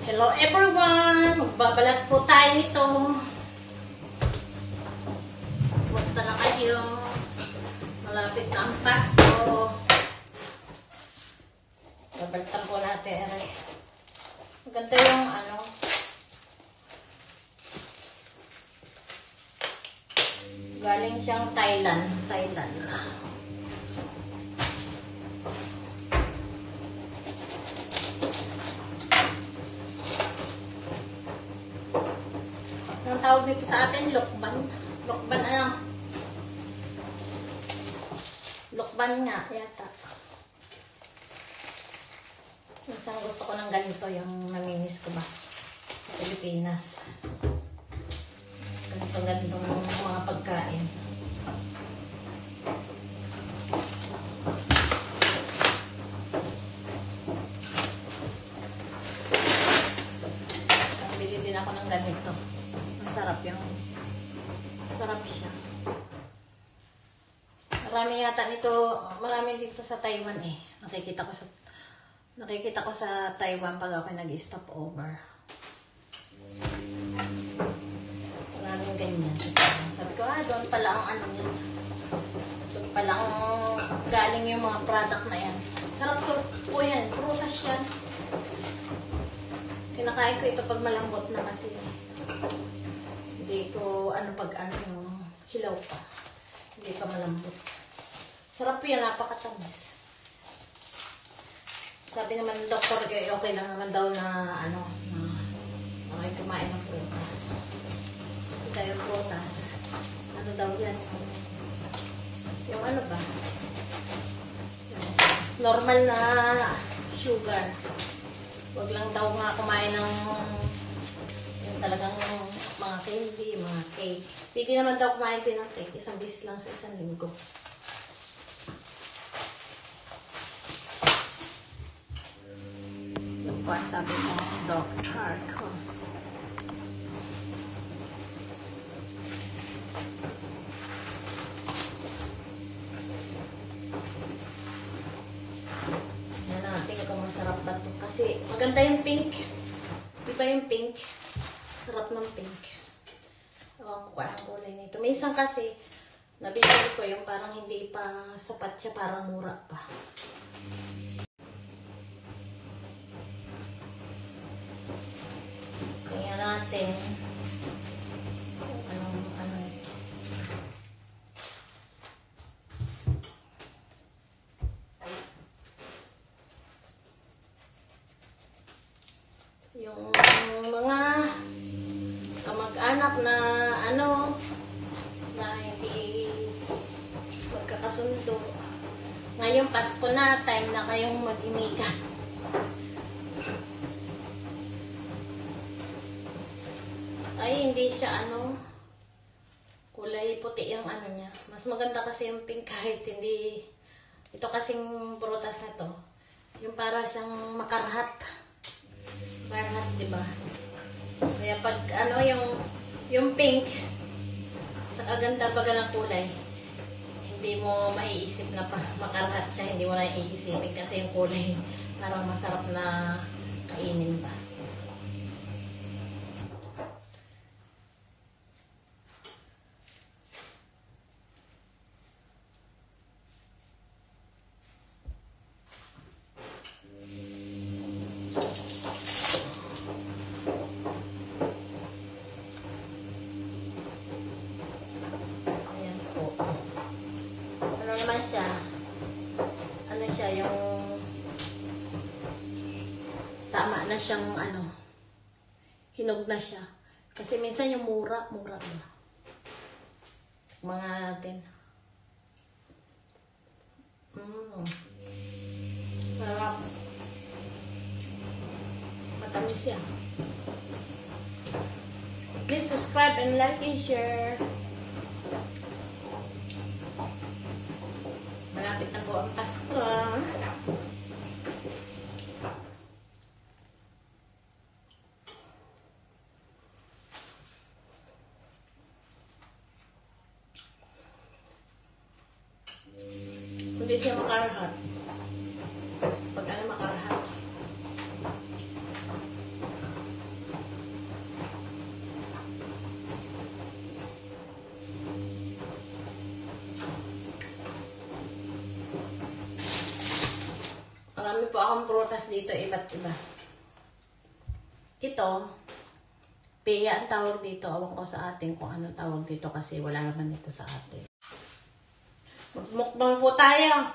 Hello everyone! Magbabalat po tayo nito. Kumusta na kayo? Malapit na ang Pasko. Babalatan po natin. Maganda yung ano. Galing siyang Thailand. Ang tawag nito sa atin, lokban. Lokban ano? Lokban nga, yata. Minsan gusto ko ng ganito, yung namimiss ko ba sa Pilipinas. Ganito mga pagkain. Bili din ako ng ganito. Masarap yung masarap siya. Marami yata nito, marami dito sa Taiwan eh. Nakikita ko sa Taiwan pag ako nag-stop over. Maraming ganyan. Sabi ko, doon pala ang ano niya. Doon pala ang galing yung mga product na yan. Sarap to po yan. Prutas yan. Kinakain ko ito pag malambot na kasi. Hindi ko, hilaw pa. Hindi pa malambot. Sarap yan, napakatamis. Sabi naman ng doktor, okay lang naman daw na, okay kumain ng prutas. Kasi tayo prutas, ano daw yan? Yung ano ba? Yung normal na sugar. Huwag lang daw nga kumain ng yung talagang mga candy, mga cake. Pwede naman daw kumain din ng cake. Isang bis lang sa isang linggo. Yung pa sabi ko, doctor ko. Yan natin kung masarap ba ito. Kasi maganda yung pink. Di ba yung pink? Sarap ng pink. Ewan ko ang kulay nito. May isang kasi, nabili ko yung parang hindi pa sapat siya, parang mura pa. Tingnan natin. Ano ito. Yung mga kamag-anak na na hindi magkakasundo. Ngayon Pasko na, time na kayong mag-imikan. Ay, hindi siya kulay puti yung niya. Mas maganda kasi yung pink kahit hindi, ito kasing prutas na to. Yung para siyang makarhat. Makarhat, diba? Kaya pag yung pink, sa kaganda baga ng kulay, hindi mo maiisip na makarhat siya, hindi mo na iisipin kasi yung kulay parang masarap na kainin ba. Yung tama na siyang hinog na siya. Kasi minsan yung mura ba? Mga natin. Sarap. Matamis siya. Please subscribe and like and share. Malapit na po ang Pasko. Hindi siya makarhat. Pag makarhat. po akong prutas dito, iba't iba. Ito, piya ang tawag dito. Awan ko sa atin kung anong tawag dito kasi wala naman dito sa atin. Magmukbang po tayo.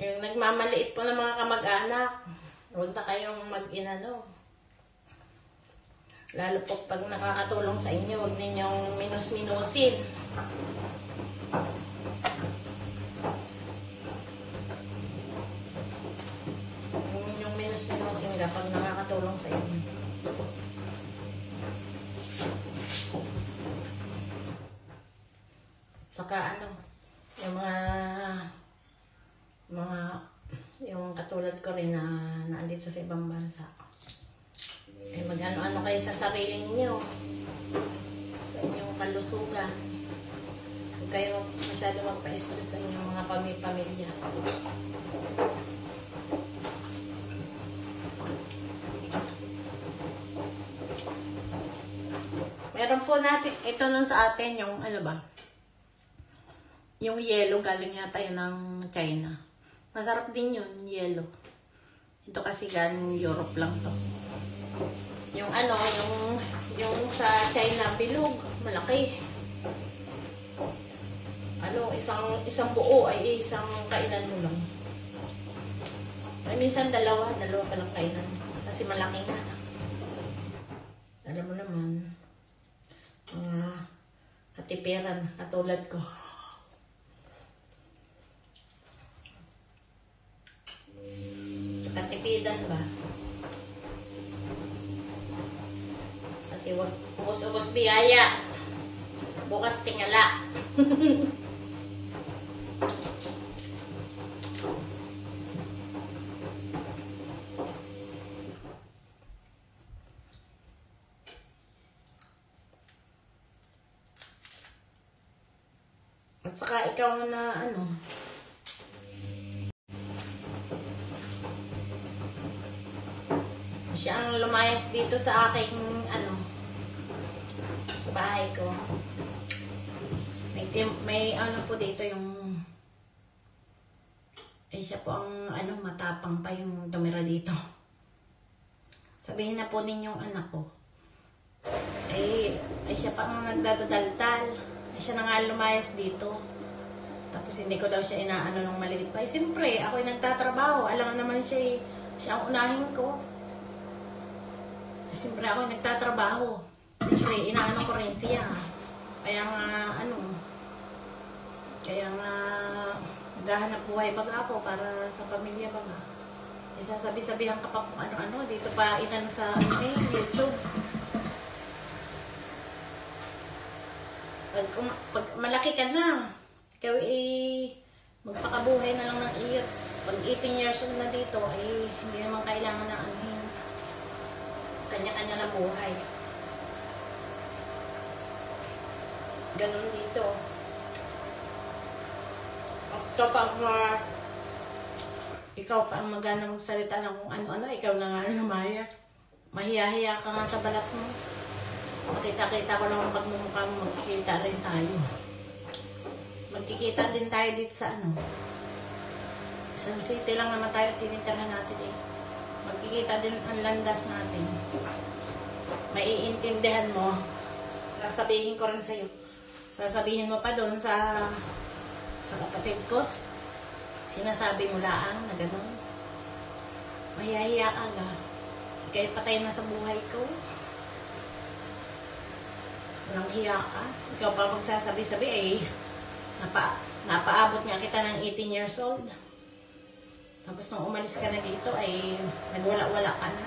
Yung nagmamaliit po ng mga kamag-anak, huwag na kayong mag-inano. Lalo po pag nakakatulong sa inyo, huwag ninyong minus-minusin. Huwag ninyong minus-minusin kapag nakakatulong sa inyo. Saka ano, yung yung katulad ko rin na naandito sa ibang bansa. Eh mag-ano-ano kayo sa sarili niyo, sa inyong kalusugan. Huwag kayo masyado magpa-stress sa inyong mga pamilya. Meron po natin, ito nun sa atin yung ano ba? Yung yellow galing yata yun ng China. Masarap din yun, yellow. Ito kasi galing Europe lang to. Yung ano, yung sa China, bilog, malaki. Ano, isang buo ay isang kainan mo lang. Ay, minsan dalawa pa lang kainan. Kasi malaki nga. Alam mo naman, katipiran, katulad ko. Katipidan ba? Kasi ubos-ubos biyaya. Bukas tingala. At saka ikaw na ano, siya ang lumayas dito sa aking ano, sa bahay ko. May ano po dito yung siya po ang ano, matapang pa yung tumira dito. Sabihin na po ninyong anak ko. Siya pa ang nagdadaldal. Siya na nga lumayas dito. Tapos hindi ko daw siya inaano ng maliit pa. Siyempre, ako'y nagtatrabaho. Alam naman siya ang unahin ko. Siyempre ako nagtatrabaho. Siyempre, inaano ko rin siya. Kaya nga, naghahanap buhay baga ako para sa pamilya baga. Isasabi-sabihan ka pa kung ano-ano. Dito pa inan sa YouTube. Pag malaki ka na, ikaw magpakabuhay na lang ng iyot. Pag 18 years old na dito, hindi naman kailangan na kanya-kanya na buhay. Ganun dito. So, pag ikaw pa ang magana magsalita ng kung ano-ano, ikaw na nga lumayas. Mahiya-hiya ka nga sa balat mo. Makita-kita ko naman pagmumukha mo, magkikita rin tayo. Magkikita din tayo dito sa isang city lang naman tayo tinitirhan natin Magkikita din ang landas natin. Maiintindihan mo. Sasabihin ko rin sa'yo. Sasabihin mo pa doon sa kapatid ko. Sinasabi mo laang na gano'n. Mahihiya ka nga. Ika'y patay na sa buhay ko. Walang hiya ka. Ikaw pa magsasabi-sabi napaabot nga kita ng 18 years old. Tapos nung umalis ka na dito nagwala-wala ka na.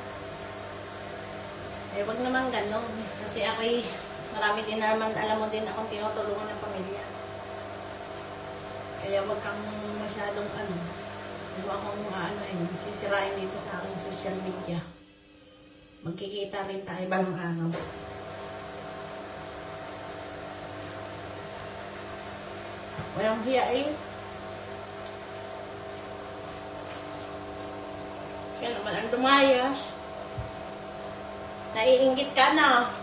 Wag naman ganon. Kasi marami din naman, alam mo din akong tinutulungan ng pamilya. Kaya wag kang masyadong huwag akong sisirain dito sa aking social media. Magkikita rin tayo balang araw. Walang hiya eh. Kaya naman ang dumayas. Naiinggit ka na.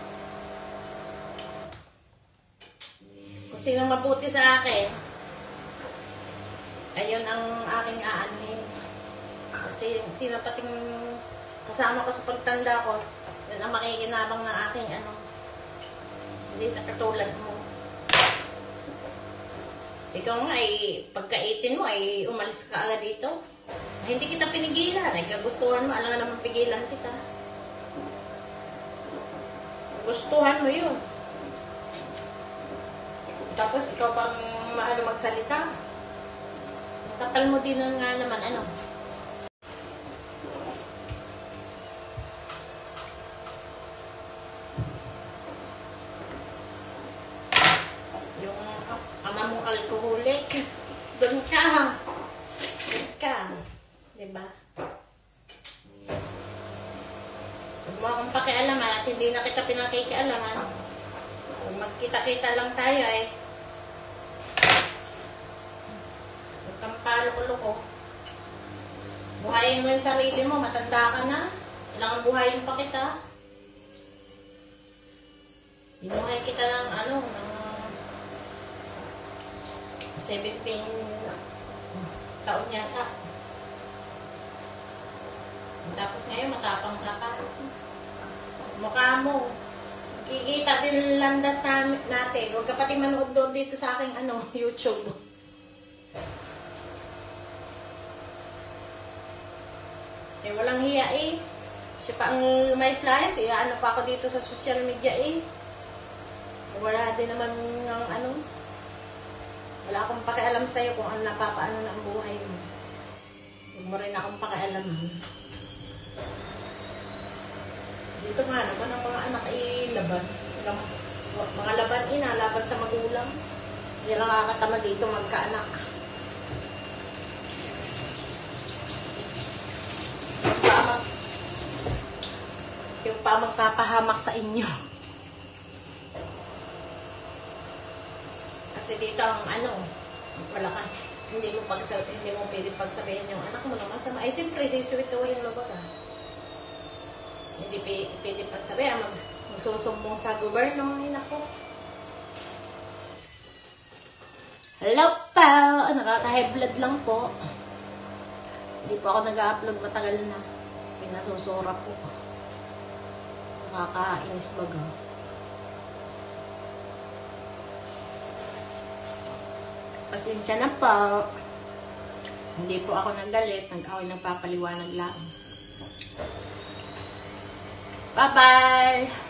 Kung sino mabuti sa akin, ayun ang aking aanhin. Kasi sino pating kasama ko sa pagtanda ko, yun ang makikinabang ng aking ano. Hindi sa katulad mo. Ikaw nga ay, pagka-18 mo ay umalis ka agad dito. Ay, hindi kita pinigilan. Ay, kagustuhan mo. Alam nga naman pigilan kita. Gustuhan mo yun. Tapos ikaw pang mahal magsalita. Kapal mo din nga naman, ano. Yung ama mong alkoholik. Doon ka. Doon ka. Diba? Huwag mo akong pakialaman at hindi na kita pinakikialaman. Kung magkita-kita lang tayo eh. Huwag kang palo-loko. Buhayin mo yung sarili mo. Matanda ka na. Kailangan buhayin pa kita. Binuhay kita ng ano, ng 17 taon yata. Tapos ngayon, matapang ka pa. Mukha mo. Kikita din landas natin. Huwag ka pati manood doon dito sa aking ano, YouTube. Eh, walang hiya eh. Siya pa ang lumayas-layas eh. Ano pa ako dito sa social media eh. Wala din naman ng ano. Wala akong pakialam sa'yo kung ano napapaano na ang buhay mo. Huwag mo rin akong pakialaman. Dito nga naman ang mga anak ay laban. Mga laban laban sa magulang. Hindi lang nakakatama dito magkaanak. Yung pa magpapahamak sa inyo. Kasi dito ang ano, wala ka, hindi mo pwede pagsabihin yung anak mo na masama. Ay, siyempre, siswito yung lubot ah. Hindi pwede pagsabihin, magsusumbong sa gobyerno. Ay, nako. Hello pa! Nakaka-high blood lang po. Hindi po ako nag-upload matagal na. Pinasusura po. Nakakainis baga. Pasensya na po. Hindi po ako nagalit. Nag-away nagpapaliwanag lang. Bye-bye!